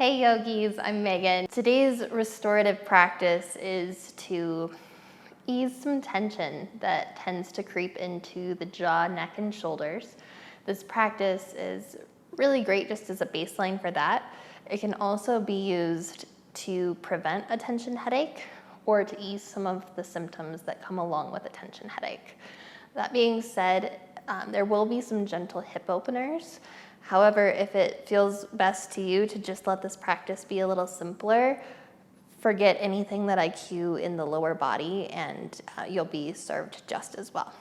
Hey yogis, I'm Megan. Today's restorative practice is to ease some tension that tends to creep into the jaw, neck, and shoulders. This practice is really great just as a baseline for that. It can also be used to prevent a tension headache or to ease some of the symptoms that come along with a tension headache. That being said, there will be some gentle hip openers. However, if it feels best to you to just let this practice be a little simpler, forget anything that I cue in the lower body and you'll be served just as well.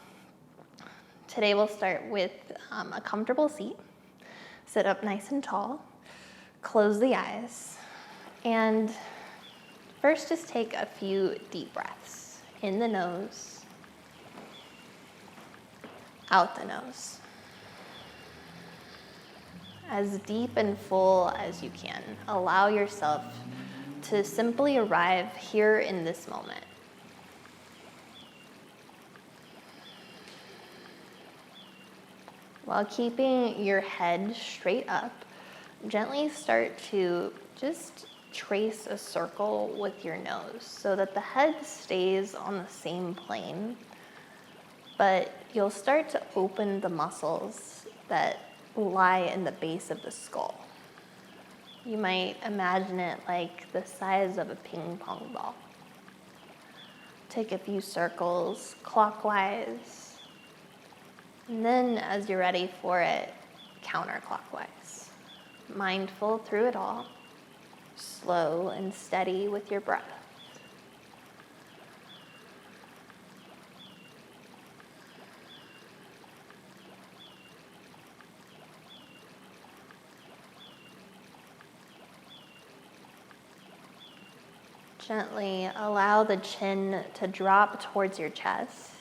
Today we'll start with a comfortable seat. Sit up nice and tall, close the eyes, and first just take a few deep breaths. In the nose, out the nose. As deep and full as you can. Allow yourself to simply arrive here in this moment. While keeping your head straight up, gently start to just trace a circle with your nose so that the head stays on the same plane, but you'll start to open the muscles that lie in the base of the skull. You might imagine it like the size of a ping pong ball. Take a few circles clockwise, and then as you're ready for it, counterclockwise. Mindful through it all, slow and steady with your breath. Gently allow the chin to drop towards your chest.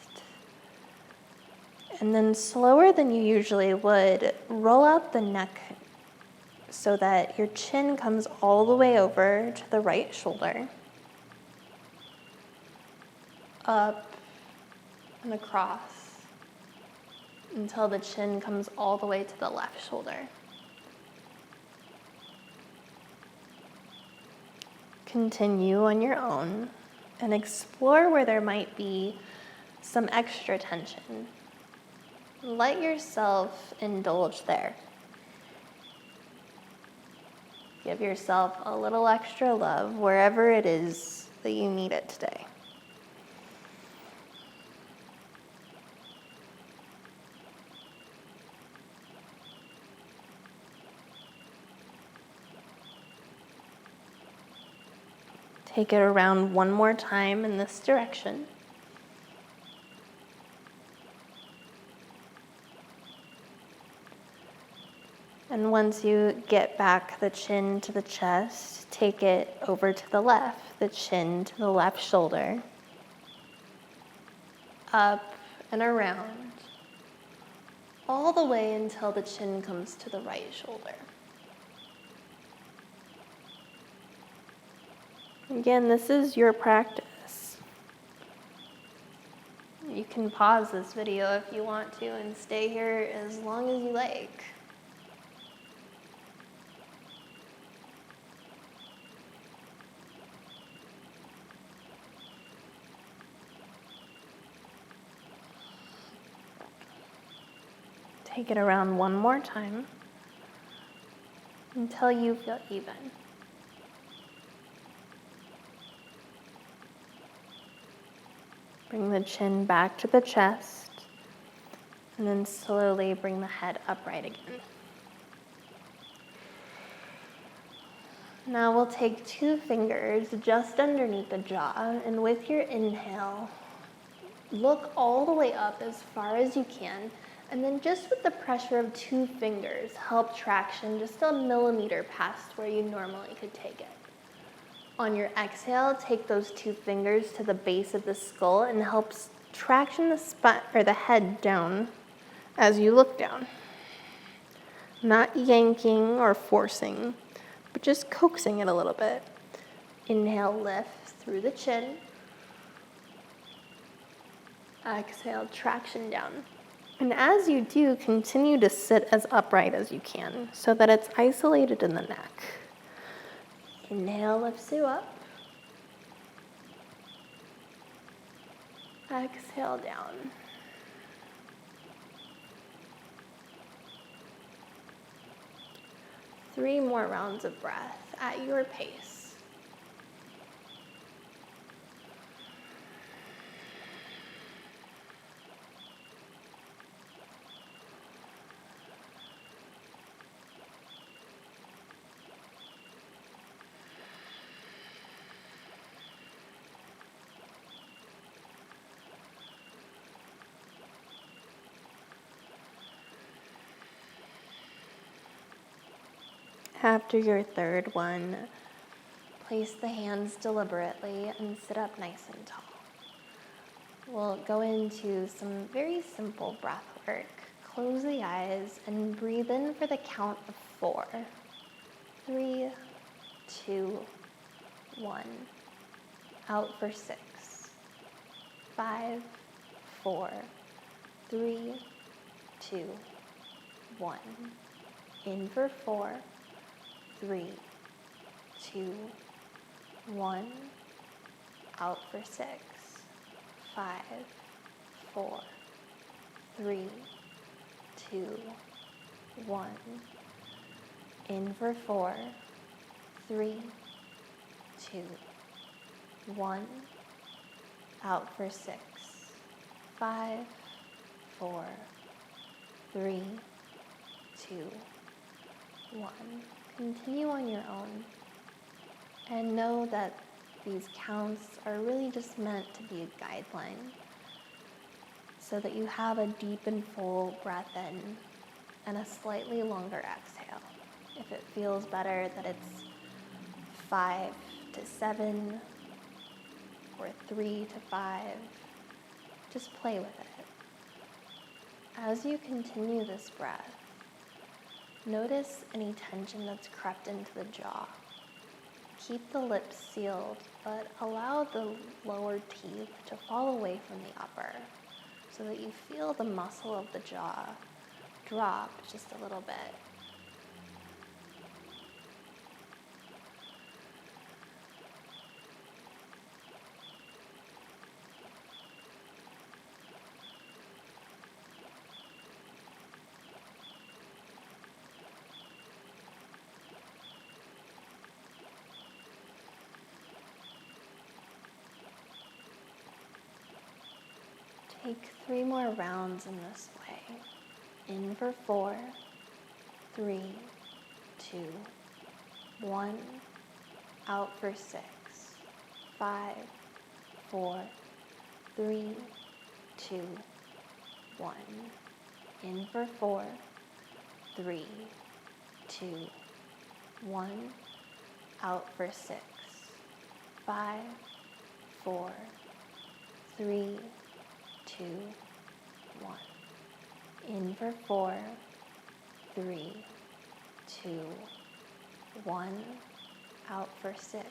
And then slower than you usually would, roll out the neck so that your chin comes all the way over to the right shoulder. Up and across until the chin comes all the way to the left shoulder. Continue on your own and explore where there might be some extra tension. Let yourself indulge there. Give yourself a little extra love wherever it is that you need it today. Take it around one more time in this direction. And once you get back the chin to the chest, take it over to the left, the chin to the left shoulder, up and around, all the way until the chin comes to the right shoulder. Again, this is your practice. You can pause this video if you want to and stay here as long as you like. Take it around one more time until you feel even. Bring the chin back to the chest, and then slowly bring the head upright again. Now we'll take 2 fingers just underneath the jaw, and with your inhale, look all the way up as far as you can, and then just with the pressure of 2 fingers, help traction just a millimeter past where you normally could take it. On your exhale, take those 2 fingers to the base of the skull and help traction the spine or the head down as you look down. Not yanking or forcing, but just coaxing it a little bit. Inhale, lift through the chin. Exhale, traction down. And as you do, continue to sit as upright as you can so that it's isolated in the neck. Inhale lifts you up. Exhale down. Three more rounds of breath at your pace. After your third one, place the hands deliberately and sit up nice and tall. We'll go into some very simple breath work. Close the eyes and breathe in for the count of 4. 3, 2, 1. Out for 6. 5, 4, 3, 2, 1. In for 4. 3, 2, 1. Out for 6. 5, 4, 3, 2, 1. In for 4. 3, 2, 1. Out for 6. 5, 4, 3, 2, 1. Continue on your own, and know that these counts are really just meant to be a guideline so that you have a deep and full breath in and a slightly longer exhale. If it feels better that it's 5 to 7 or 3 to 5, just play with it. As you continue this breath, notice any tension that's crept into the jaw. Keep the lips sealed, but allow the lower teeth to fall away from the upper so that you feel the muscle of the jaw drop just a little bit. Take 3 more rounds in this way. In for 4, 3, 2, 1. Out for 6, 5, 4, 3, 2, 1. In for 4, 3, 2, 1. Out for 6, 5, 4, 3, 2, 1. In for 4, 3, 2, 1. Out for 6,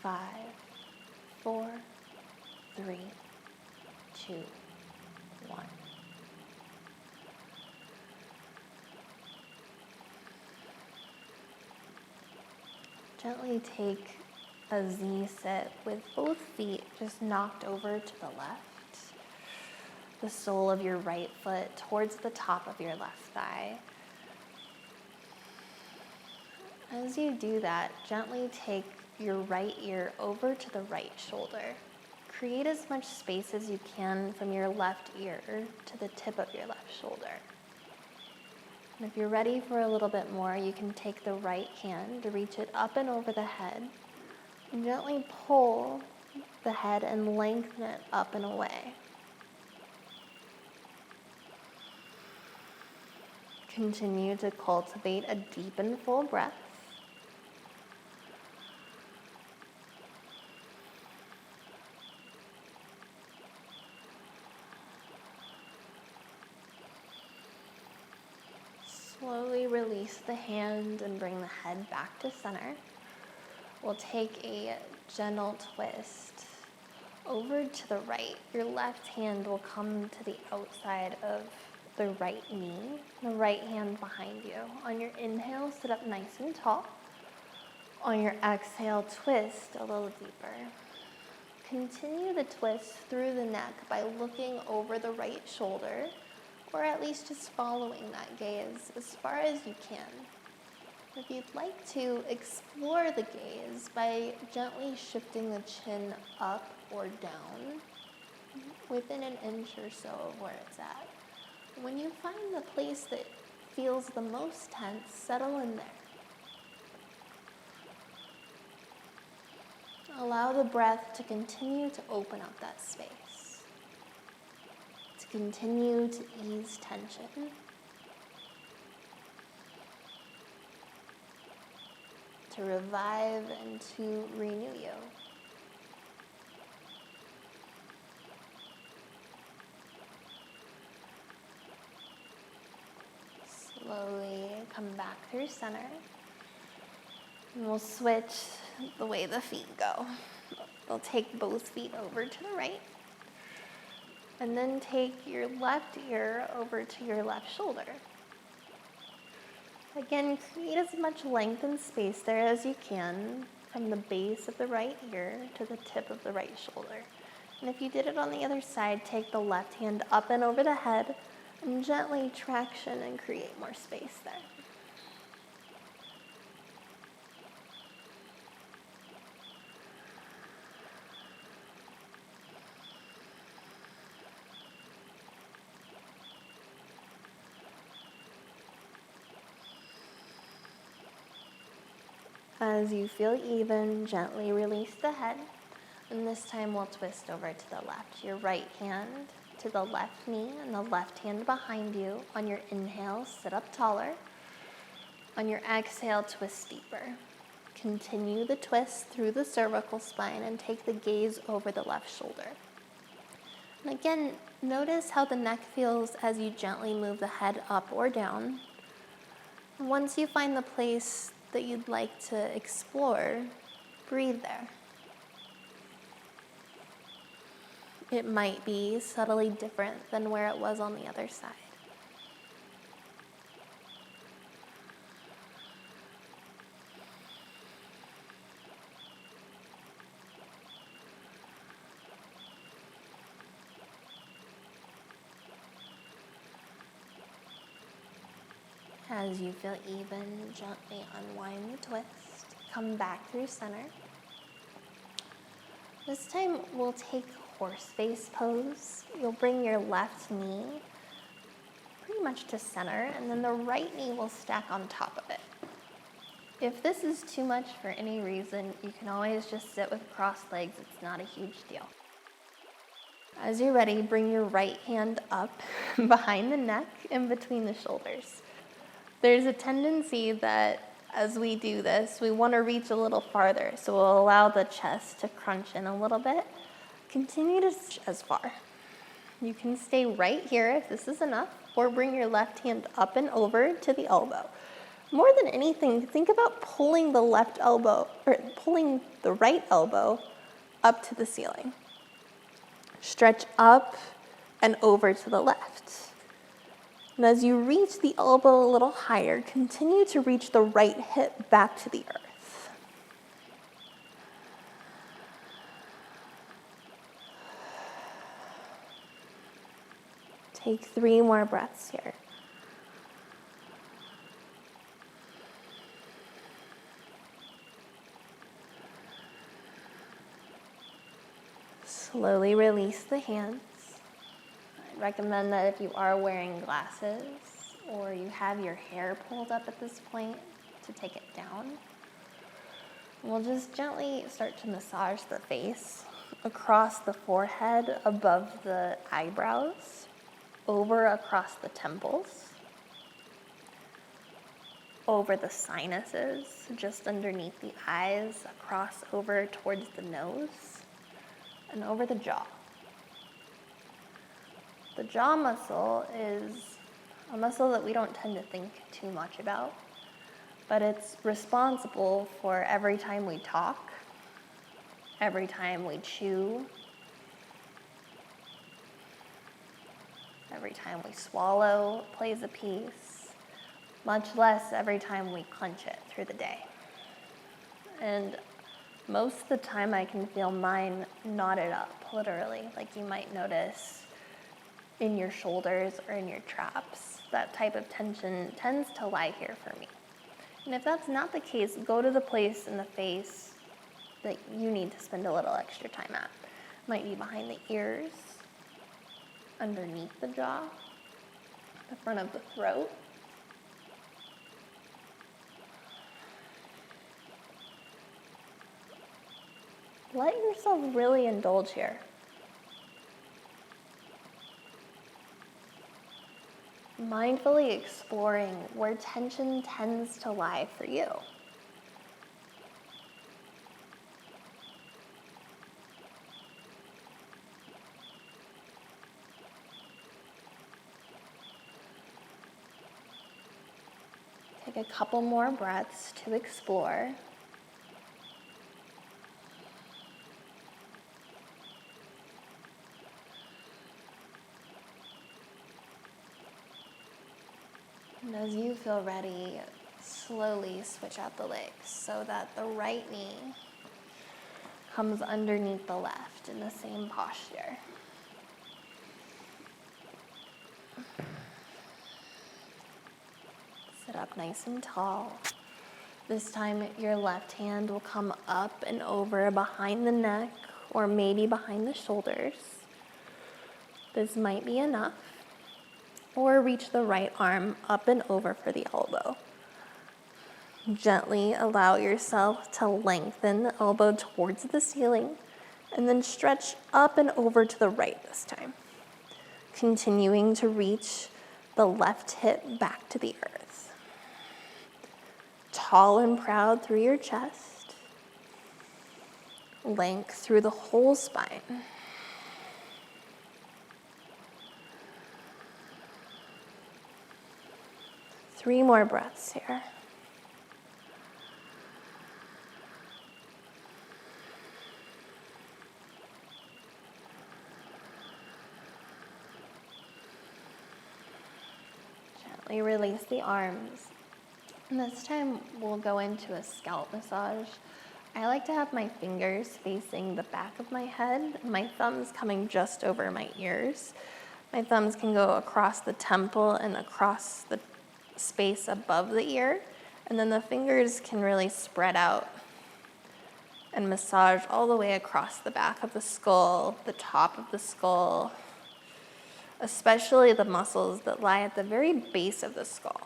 5, 4, 3, 2, 1. Gently take a Z sit with both feet just knocked over to the left. The sole of your right foot towards the top of your left thigh. As you do that, gently take your right ear over to the right shoulder. Create as much space as you can from your left ear to the tip of your left shoulder. And if you're ready for a little bit more, you can take the right hand to reach it up and over the head and gently pull the head and lengthen it up and away. Continue to cultivate a deep and full breath. Slowly release the hand and bring the head back to center. We'll take a gentle twist over to the right. Your left hand will come to the outside of the right knee, the right hand behind you. On your inhale, sit up nice and tall. On your exhale, twist a little deeper. Continue the twist through the neck by looking over the right shoulder, or at least just following that gaze as far as you can. If you'd like to, explore the gaze by gently shifting the chin up or down within an inch or so of where it's at. When you find the place that feels the most tense, settle in there. Allow the breath to continue to open up that space, to continue to ease tension, to revive and to renew you. Slowly come back through center. And we'll switch the way the feet go. We'll take both feet over to the right. And then take your left ear over to your left shoulder. Again, create as much length and space there as you can from the base of the right ear to the tip of the right shoulder. And if you did it on the other side, take the left hand up and over the head and gently traction and create more space there. As you feel even, gently release the head, and this time we'll twist over to the left. Your right hand to the left knee and the left hand behind you. On your inhale, sit up taller. On your exhale, twist deeper. Continue the twist through the cervical spine and take the gaze over the left shoulder. And again, notice how the neck feels as you gently move the head up or down. And once you find the place that you'd like to explore, breathe there. It might be subtly different than where it was on the other side. As you feel even, gently unwind the twist. Come back through center. This time we'll take horse face pose. You'll bring your left knee pretty much to center, and then the right knee will stack on top of it. If this is too much for any reason, you can always just sit with crossed legs. It's not a huge deal. As you're ready, bring your right hand up behind the neck in between the shoulders. There's a tendency that as we do this, we want to reach a little farther, so we'll allow the chest to crunch in a little bit. Continue to stretch as far. You can stay right here if this is enough, or bring your left hand up and over to the elbow. More than anything, think about pulling the left elbow, or pulling the right elbow up to the ceiling. Stretch up and over to the left. And as you reach the elbow a little higher, continue to reach the right hip back to the earth. Take 3 more breaths here. Slowly release the hands. I recommend that if you are wearing glasses or you have your hair pulled up at this point, to take it down. We'll just gently start to massage the face across the forehead, above the eyebrows, over across the temples, over the sinuses, just underneath the eyes, across over towards the nose, and over the jaw. The jaw muscle is a muscle that we don't tend to think too much about, but it's responsible for every time we talk, every time we chew, every time we swallow plays a piece, much less every time we clench it through the day. And most of the time I can feel mine knotted up, literally. Like you might notice in your shoulders or in your traps. That type of tension tends to lie here for me. And if that's not the case, go to the place in the face that you need to spend a little extra time at. Might be behind the ears, underneath the jaw, the front of the throat. Let yourself really indulge here. Mindfully exploring where tension tends to lie for you. Take a couple more breaths to explore. And as you feel ready, slowly switch out the legs so that the right knee comes underneath the left in the same posture. Sit up nice and tall. This time your left hand will come up and over behind the neck or maybe behind the shoulders. This might be enough. Or reach the right arm up and over for the elbow. Gently allow yourself to lengthen the elbow towards the ceiling and then stretch up and over to the right this time. Continuing to reach the left hip back to the earth. Tall and proud through your chest. Length through the whole spine. Three more breaths here. Gently release the arms. And this time we'll go into a scalp massage. I like to have my fingers facing the back of my head, my thumbs coming just over my ears. My thumbs can go across the temple and across the space above the ear, and then the fingers can really spread out and massage all the way across the back of the skull, the top of the skull, especially the muscles that lie at the very base of the skull.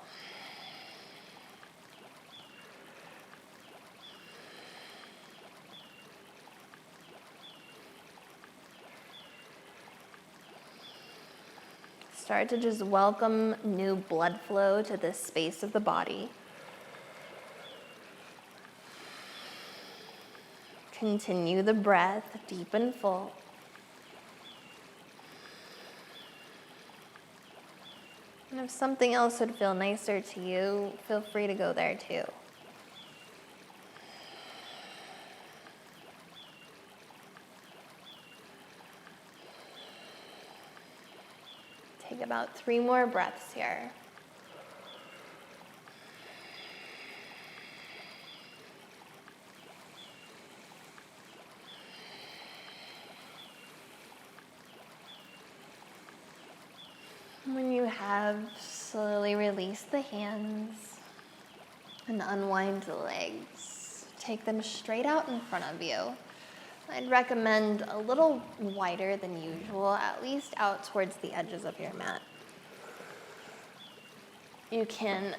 Start to just welcome new blood flow to this space of the body. Continue the breath deep and full. And if something else would feel nicer to you, feel free to go there too. Take about 3 more breaths here. When you have, slowly release the hands and unwind the legs. Take them straight out in front of you. I'd recommend a little wider than usual, at least out towards the edges of your mat. You can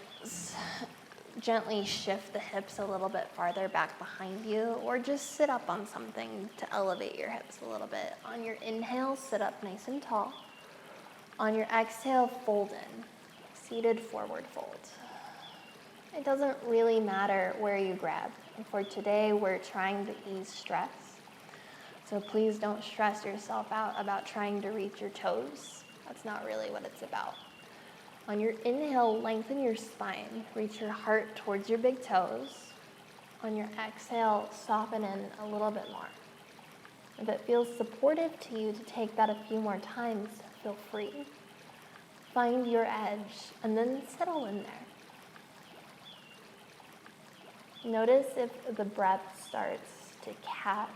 gently shift the hips a little bit farther back behind you, or just sit up on something to elevate your hips a little bit. On your inhale, sit up nice and tall. On your exhale, fold in, seated forward fold. It doesn't really matter where you grab. And for today, we're trying to ease stress. So please don't stress yourself out about trying to reach your toes. That's not really what it's about. On your inhale, lengthen your spine. Reach your heart towards your big toes. On your exhale, soften in a little bit more. If it feels supportive to you to take that a few more times, feel free. Find your edge and then settle in there. Notice if the breath starts to catch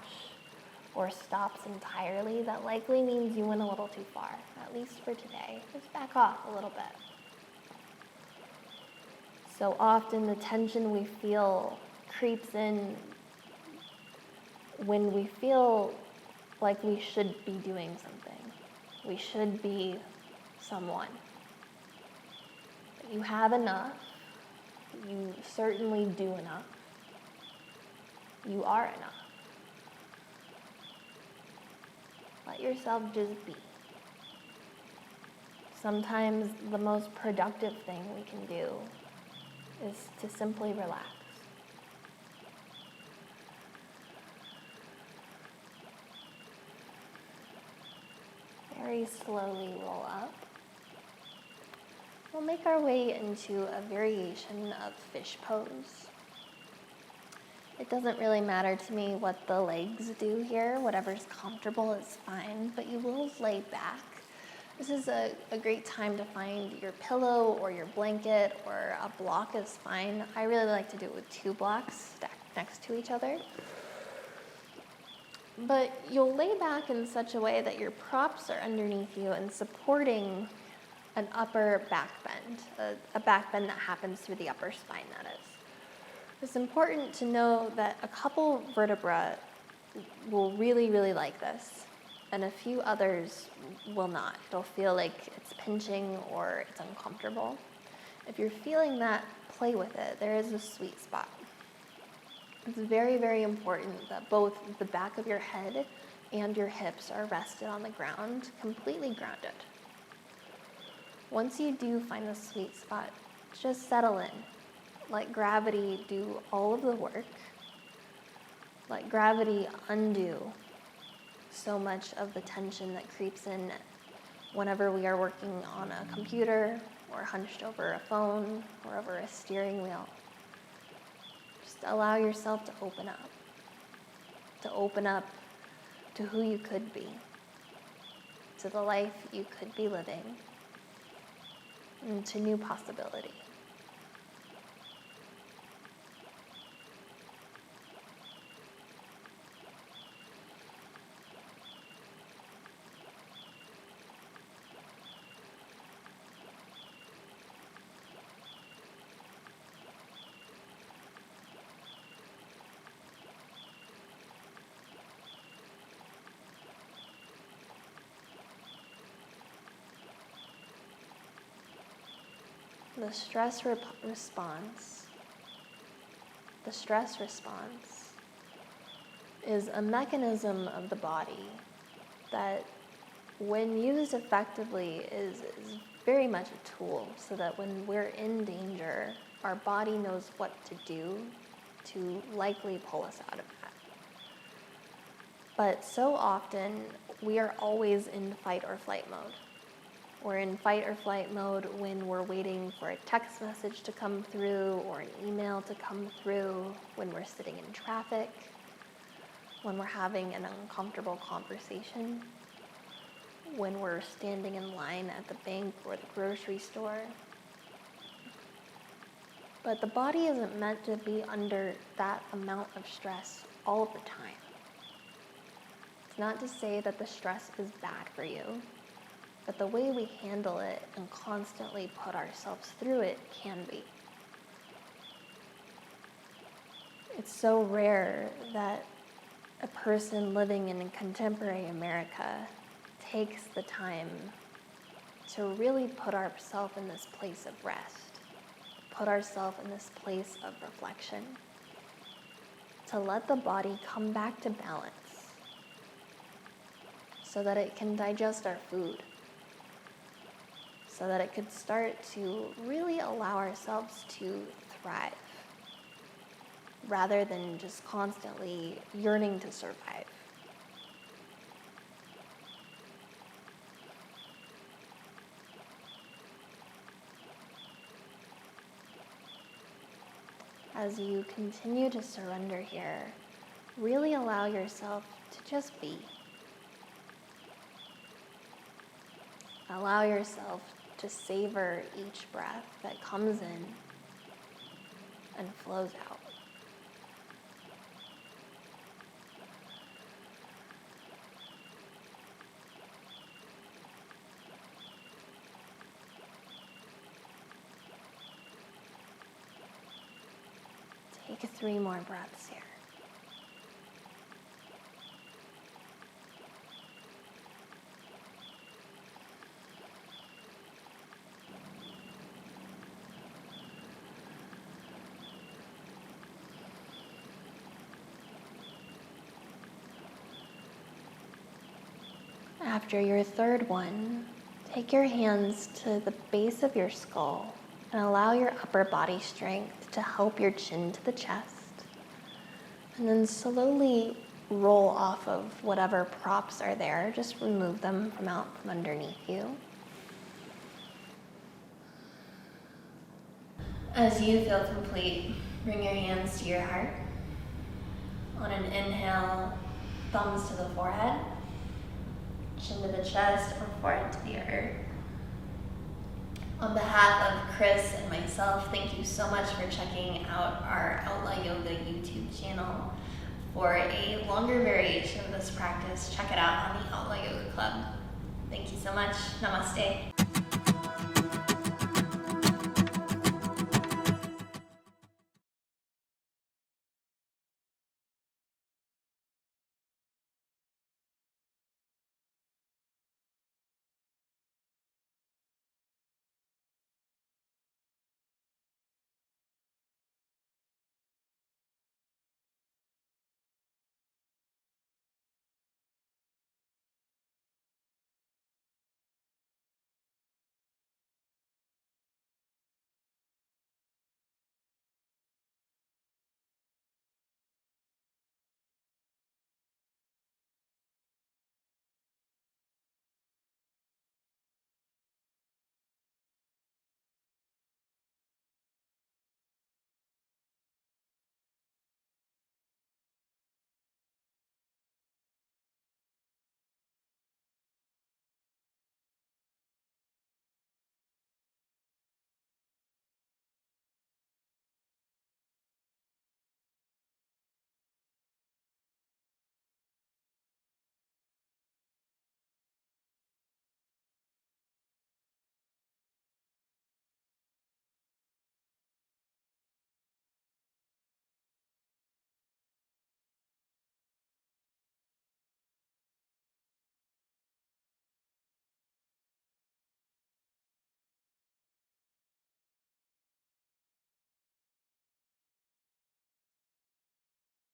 or stops entirely. That likely means you went a little too far, at least for today. Just back off a little bit. So often the tension we feel creeps in when we feel like we should be doing something. We should be someone. You have enough. You certainly do enough. You are enough. Let yourself just be. Sometimes the most productive thing we can do is to simply relax. Very slowly roll up. We'll make our way into a variation of fish pose. It doesn't really matter to me what the legs do here. Whatever's comfortable is fine, but you will lay back. This is a great time to find your pillow or your blanket, or a block is fine. I really like to do it with 2 blocks stacked next to each other. But you'll lay back in such a way that your props are underneath you and supporting an upper back bend, a back bend that happens through the upper spine, that is. It's important to know that a couple vertebrae will really, really like this, and a few others will not. It'll feel like it's pinching or it's uncomfortable. If you're feeling that, play with it. There is a sweet spot. It's very, very important that both the back of your head and your hips are rested on the ground, completely grounded. Once you do find the sweet spot, just settle in. Let gravity do all of the work. Let gravity undo so much of the tension that creeps in whenever we are working on a computer or hunched over a phone or over a steering wheel. Just allow yourself to open up to who you could be, to the life you could be living, and to new possibility. The stress response is a mechanism of the body that, when used effectively, is very much a tool, so that when we're in danger, our body knows what to do to likely pull us out of that. But so often, we are always in fight or flight mode. We're in fight or flight mode when we're waiting for a text message to come through or an email to come through, when we're sitting in traffic, when we're having an uncomfortable conversation, when we're standing in line at the bank or the grocery store. But the body isn't meant to be under that amount of stress all of the time. It's not to say that the stress is bad for you, but the way we handle it and constantly put ourselves through it can be. It's so rare that a person living in contemporary America takes the time to really put ourselves in this place of rest, put ourselves in this place of reflection, to let the body come back to balance so that it can digest our food, so that it could start to really allow ourselves to thrive, rather than just constantly yearning to survive. As you continue to surrender here, really allow yourself to just be. Allow yourself to savor each breath that comes in and flows out. Take 3 more breaths here. After your 3rd one, take your hands to the base of your skull and allow your upper body strength to help your chin to the chest. And then slowly roll off of whatever props are there. Just remove them from out from underneath you. As you feel complete, bring your hands to your heart. On an inhale, thumbs to the forehead, chin to the chest, or forehead to the earth. On behalf of Chris and myself, thank you so much for checking out our Outlaw Yoga YouTube channel. For a longer variation of this practice, check it out on the Outlaw Yoga Club. Thank you so much. Namaste.